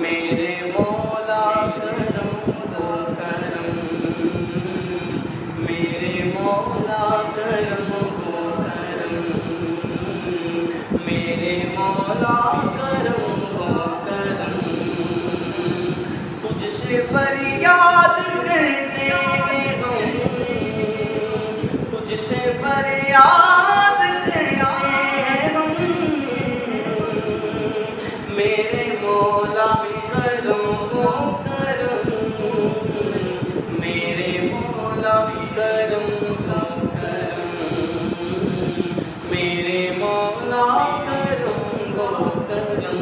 मेरे मौला करम हो करम, मेरे मौला करम हो करम, मेरे मौला करम हो करम। तुझसे फरियाद करते हम, तुझसे फरियाद करते हम, मेरे मौला करम हो करम, मेरे मौला करम हो करम, मेरे मौला करम हो करम।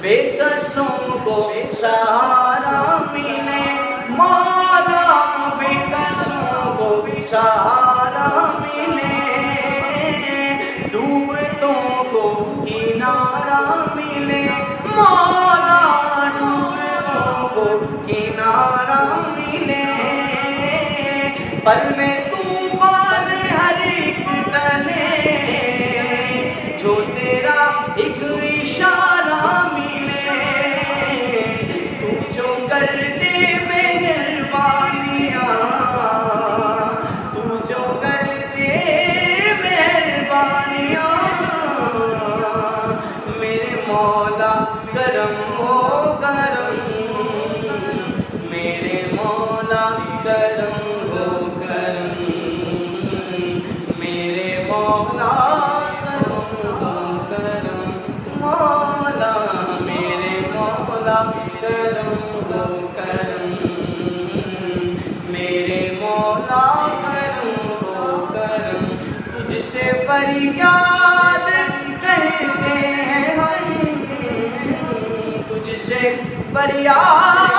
बेकसों को सहारा मिले मौला, बेकसों को सहारा मिले, डूबतों को किनारा मिले मौला, डूबतों को किनारा मिले। पल में तूफान हर एक तले, जो तेरा एक इशारा मिले, तू जो कर दे मेहरबानियाँ, तू जो कर दे मेहरबानियाँ, मेरे मौला करम हो करम, मेरे मौला करम हो करम, मेरे मौला करम हो करम, मौला मेरे मौला करम हो करम, मेरे मौला करम हो करम। तुझसे फरियाद करते हैं हम, तुझसे फरियाद